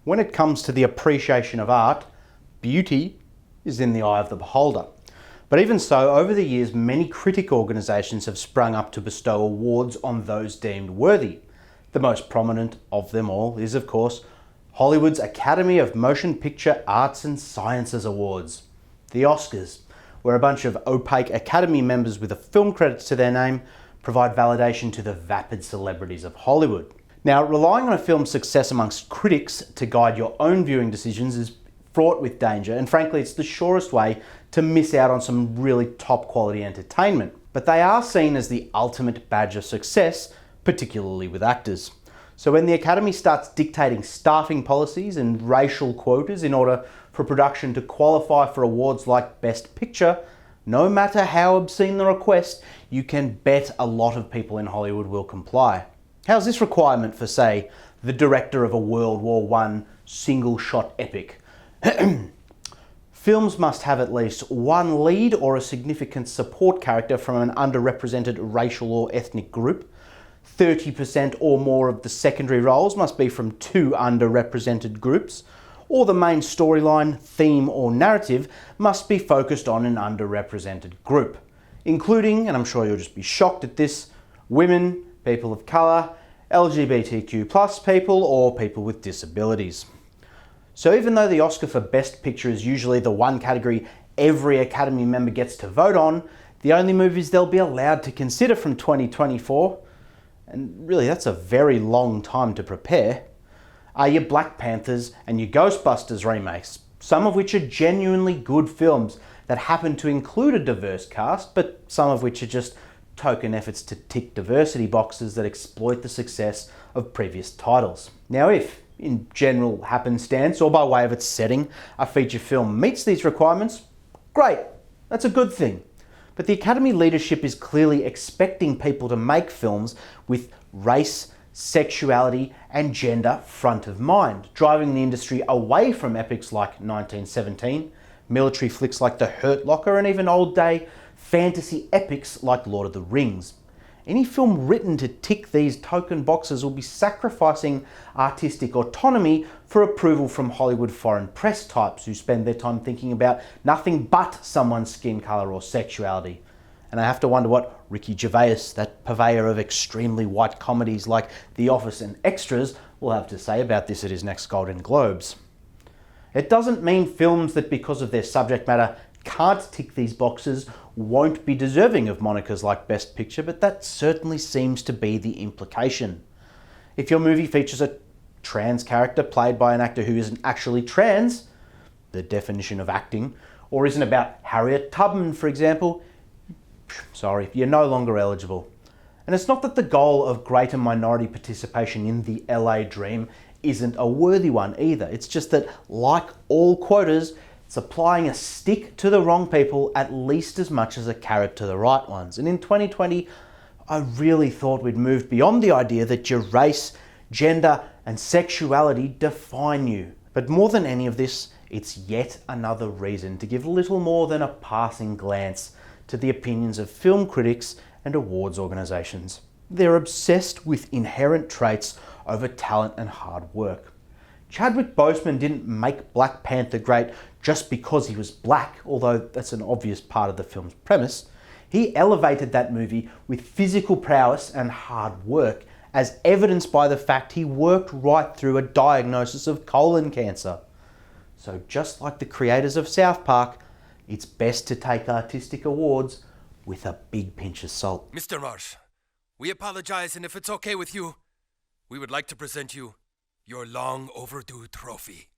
When it comes to the appreciation of art, beauty is in the eye of the beholder. But even so, over the years, many critic organisations have sprung up to bestow awards on those deemed worthy. The most prominent of them all is, of course, Hollywood's Academy of Motion Picture Arts and Sciences Awards, the Oscars, where a bunch of opaque Academy members with a film credit to their name provide validation to the vapid celebrities of Hollywood. Now, relying on a film's success amongst critics to guide your own viewing decisions is fraught with danger, and frankly, it's the surest way to miss out on some really top quality entertainment. But they are seen as the ultimate badge of success, particularly with actors. So when the Academy starts dictating staffing policies and racial quotas in order for production to qualify for awards like Best Picture, no matter how obscene the request, you can bet a lot of people in Hollywood will comply. How's this requirement for, say, the director of a World War I single-shot epic? Films must have at least one lead or a significant support character from an underrepresented racial or ethnic group. 30% or more of the secondary roles must be from two underrepresented groups, or the main storyline, theme or narrative must be focused on an underrepresented group, including, and I'm sure you'll just be shocked at this, women, people of colour, LGBTQ+ people, or people with disabilities. So even though the Oscar for Best Picture is usually the one category every Academy member gets to vote on, the only movies they'll be allowed to consider from 2024, and really that's a very long time to prepare, are your Black Panthers and your Ghostbusters remakes, some of which are genuinely good films that happen to include a diverse cast, but some of which are just token efforts to tick diversity boxes that exploit the success of previous titles. Now, if, in general happenstance or by way of its setting, a feature film meets these requirements, great, that's a good thing. But the Academy leadership is clearly expecting people to make films with race, sexuality and gender front of mind, driving the industry away from epics like 1917, military flicks like The Hurt Locker, and even old-day fantasy epics like Lord of the Rings. Any film written to tick these token boxes will be sacrificing artistic autonomy for approval from Hollywood foreign press types who spend their time thinking about nothing but someone's skin colour or sexuality. And I have to wonder what Ricky Gervais, that purveyor of extremely white comedies like The Office and Extras, will have to say about this at his next Golden Globes. It doesn't mean films that, because of their subject matter, can't tick these boxes won't be deserving of monikers like Best Picture, but that certainly seems to be the implication. If your movie features a trans character played by an actor who isn't actually trans, the definition of acting, or isn't about Harriet Tubman, for example, sorry, you're no longer eligible. And it's not that the goal of greater minority participation in the LA dream isn't a worthy one either. It's just that, like all quotas, it's applying a stick to the wrong people at least as much as a carrot to the right ones. And in 2020, I really thought we'd moved beyond the idea that your race, gender, and sexuality define you. But more than any of this, it's yet another reason to give little more than a passing glance to the opinions of film critics and awards organisations. They're obsessed with inherent traits over talent and hard work. Chadwick Boseman didn't make Black Panther great just because he was black, although that's an obvious part of the film's premise. He elevated that movie with physical prowess and hard work, as evidenced by the fact he worked right through a diagnosis of colon cancer. So just like the creators of South Park, it's best to take artistic awards with a big pinch of salt. Mr. Marsh, we apologize, and if it's okay with you, we would like to present you your long overdue trophy.